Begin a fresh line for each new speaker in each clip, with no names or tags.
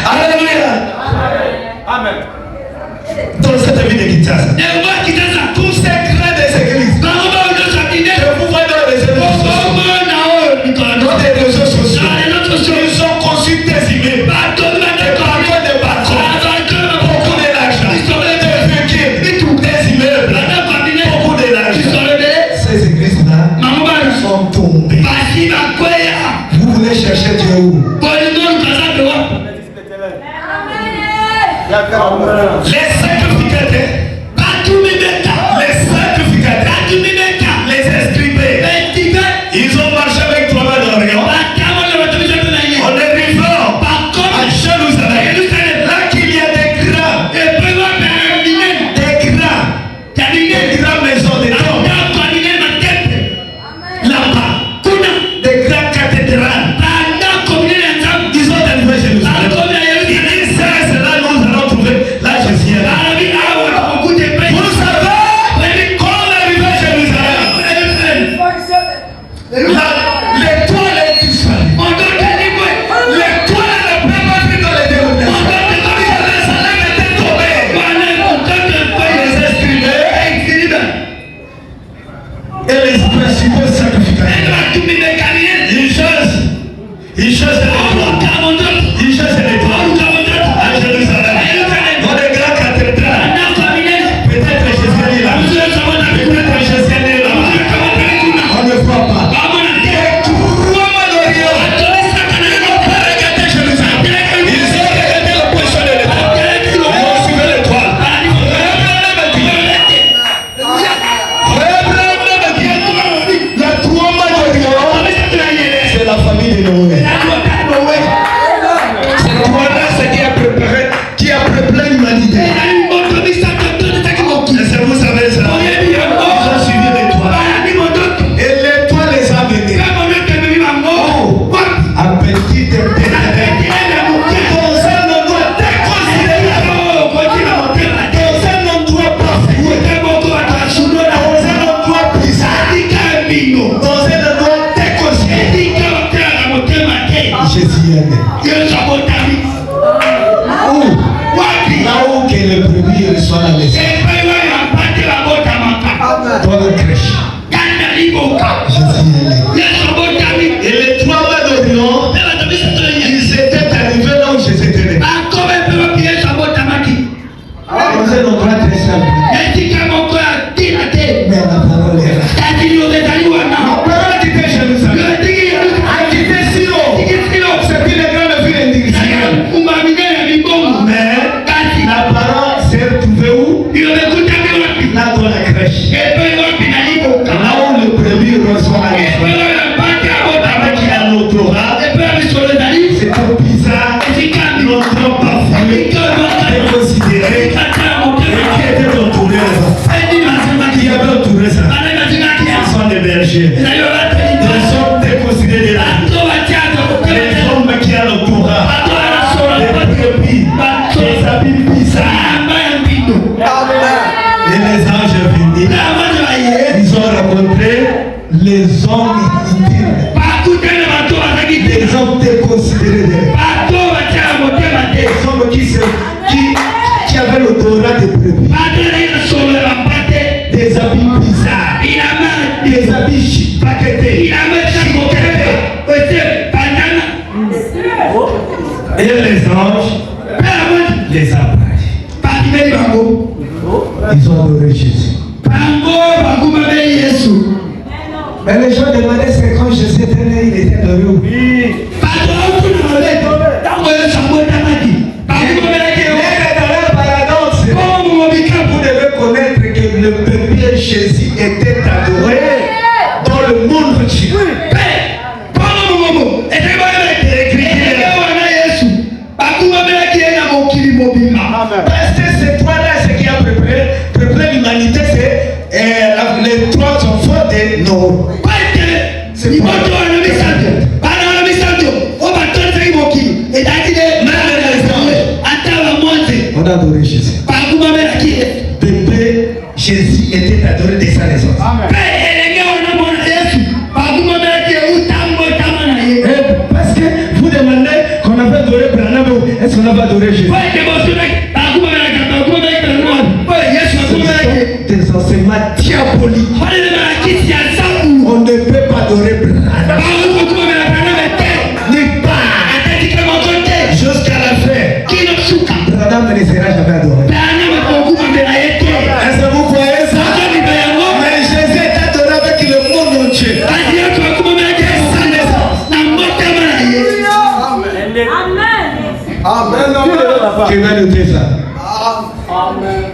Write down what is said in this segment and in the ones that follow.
Alléluia.
Amen.
Dans cette ville de Kinshasa, tous ces grands des églises, je vous vois dans les réseaux sociaux, ils ont conçu des immeubles, des balcons, beaucoup de l'argent, des immeubles, beaucoup de l'argent. Ces églises-là sont tombées. Vous voulez chercher Dieu où? Les sacrificateurs, les escribés, ils ont marché avec toi dans l'Orient. On est vivant à Jérusalem. Là qu'il y a des grands maisons de temps. Là-bas, des grands cathédrales. Ils ont arrivé à Jérusalem. Ils disent ça, c'est là nous allons trouver la Jésus. Vous savez comment arriver à Jérusalem? L'étoile est disparue. L'étoile ne peut pas vivre dans les déroulés. Jérusalem était tombé. Les escribés et les principaux sacrificateurs. Ils chassent l'étoile à Jérusalem. Dans les grands cathédrales. Peut-être Jésus est là. Peut-être Jésus est là. On ne voit pas. Les trois d'Orient, ils n'ont pas regardé Jérusalem. Ils ont regardé la position de l'étoile. Ils ont suivi l'étoile. Les trois d'Orient, c'est la famille de Noé. C'est toi-là ce qui a préparé l'humanité. Est-ce que vous savez ça? Ils ont suivi l'étoile. Et l'étoile les a menés à petite pénétrée. Dans un endroit déconsidéré. Dans un endroit parfait. Dans un endroit bizarre. Dans un endroit déconsidéré. Jésus est né. Là où que le premier reçoit la maison. Dans la crèche. Jésus est né. Et les trois mois d'Orient, ils étaient arrivés là où Jésus était né. Dans un endroit très simple. Mais la parole est là. La parole quittait Jérusalem. A quitté Silo. C'est une grande ville indigène. Mais la parole s'est retrouvée où? Là dans la crèche. Là où le premier reçoit la maison. Avec il a l'autorat. C'était bizarre. L'autorat parfait. Déconsidéré. Et qui était entouré là. Qui avait entouré ça? Ce sont des bergers. Ils sont déconsidérés de la vie. Les hommes qui ont l'autorat. Les brebis. Les habits bizarres. Et les anges venus. Ils ont rencontré les hommes inutiles. Les hommes déconsidérés. Les hommes qui avaient l'autorat des brebis. Des habits bizarres. Des habits paquetés. Et les anges les appareillent. Ils ont adoré Jésus. Mais les gens demandaient c'est quand Jésus était né, il était adoré où? Vous devez connaître que le premier Jésus était adoré dans le monde entier. Parce que c'est toi-là ce qui a préparé l'humanité, c'est les trois enfants de Noé. C'est toi. On a adoré Jésus. Bébé Jésus était adoré de sa naissance. Parce que vous demandez qu'on a adorer Branham, est-ce qu'on n'a pas adoré Jésus? Des enseignements diaboliques. On ne peut pas adorer Branham. Nulle part. Jusqu'à la fin. Branham ne sera jamais adoré. Est-ce que vous croyez ça? Mais Jésus est adoré avec le monde entier. Amen. Tu vas noter ça. Amen.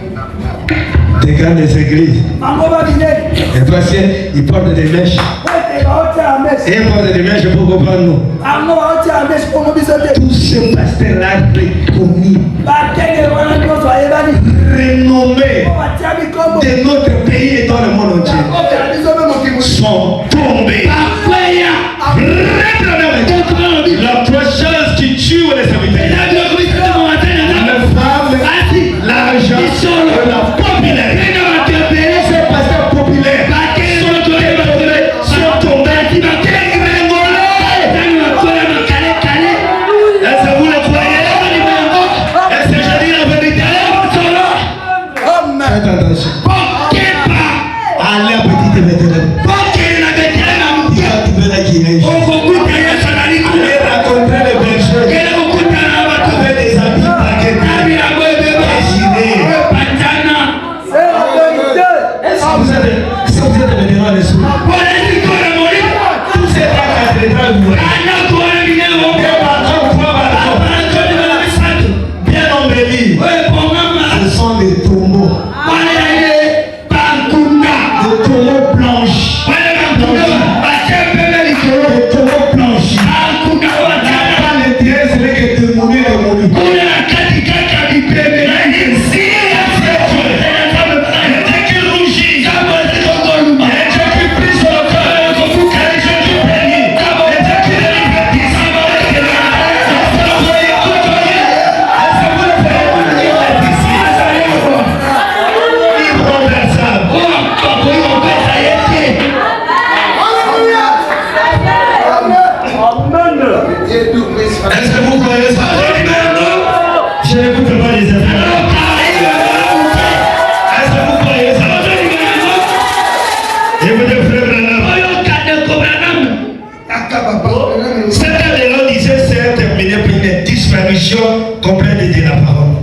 Des grandes églises. Et voici, ils portent des mèches. Et ils portent des mèches pour comprendre nous. Tous ces pasteurs-là reconnus, renommés de notre pays et dans le monde entier, sont tombés. La prochaine qui tue les serviteurs. La femme, l'argent, la popularité. Ces pasteurs populaires sont tombés. Est-ce que vous le croyez? Est-ce que je dis la vérité? Faites attention. Allez à petite vétérane. Il va trouver la Guinée. Allez rencontrer les bergers. Avec des habits baguettes. Si vous êtes vétéran de sous, tous ces trois cathédrales, bien embellis, ce sont des tombeaux. Des tombeaux blanches. Des tombeaux blanches. Pas l'intérêt, c'est que de mourir, de mourir. Est-ce que vous croyez ça? Je n'écoute pas les affaires. Est-ce que vous croyez ça? Écoutez, frère Branham. Cette année-là, disait c'est terminé pour une disparition complète de la parole.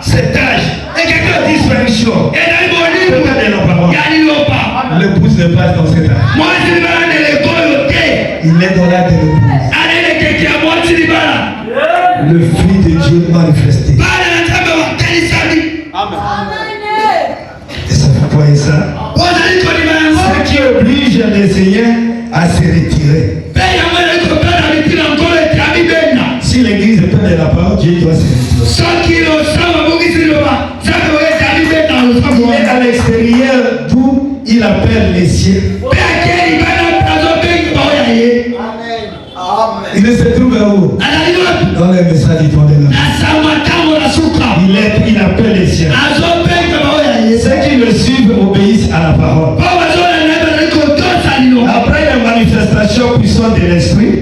Cet âge, disparition complète de la parole. L'épouse ne passe dans cet âge. Il est dans l'âge de l'épouse. Le fruit de Dieu manifesté. Et ça vous voyez ça? Ce qui oblige les Seigneurs à se retirer. Si l'église perd de la parole, Dieu doit se retirer. Il est à l'extérieur d'où il appelle les cieux. Il se trouve où? Dans les messages du temps de la il appelle les cieux. Ceux qui le suivent obéissent à la parole. Après la manifestation puissante de l'esprit,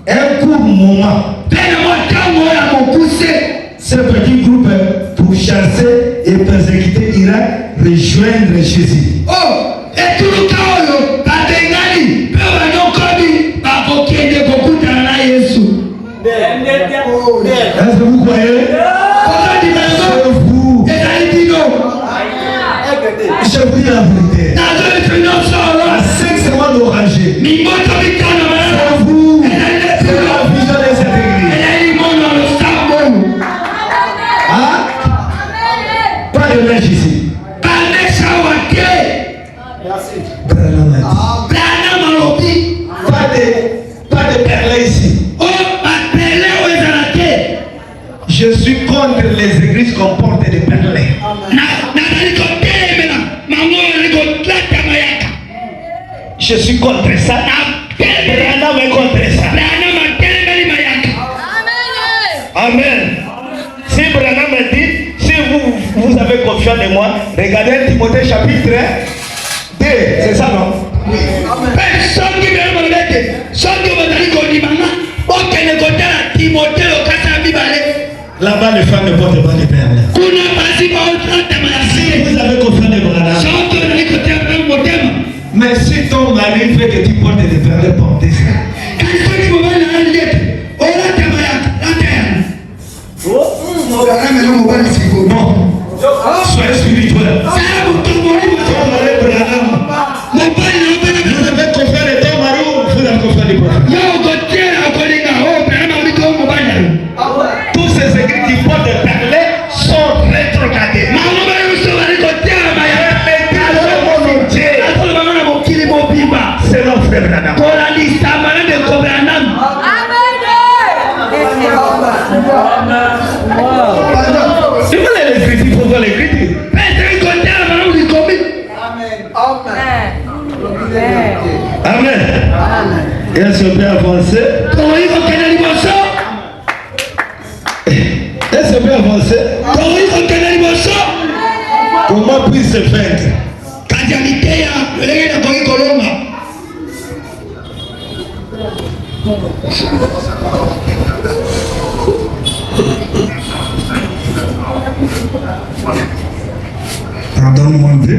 un court moment, ce petit groupe pour chasser et persécuter Irak rejoindre Jésus. Est-ce que vous croyez? Je vous dis la vérité. À 5 secondes d'oranger, c'est vous, c'est la vision de cette église. Hein? Pas de mèche ici. Merci. Pas de perles ici. Je suis contre les églises qu'on porte des perles. Je suis contre ça. Branham est contre ça. Amen. Si Branham dit, si vous avez confiance en moi, regardez Timothée chapitre 1. C'est ça, non? Là-bas, les femmes ne portent pas de perles. Si vous avez confiance de Branham, mais si ton mari veut que tu portes des perles, portez ça. Non. Soyez spirituel. Vous avez confiance de ton mari ou vous avez confiance du prophète? Tous ces écrits qui portent des perles sont rétrogradés. C'est notre frère Branham. Si vous voulez l'écriture, il faut voir l'écriture. Amen. Est-ce qu'on peut avancer? Est-ce qu'on peut avancer? Comment puis-je se vaincre? Pardonne-moi un peu.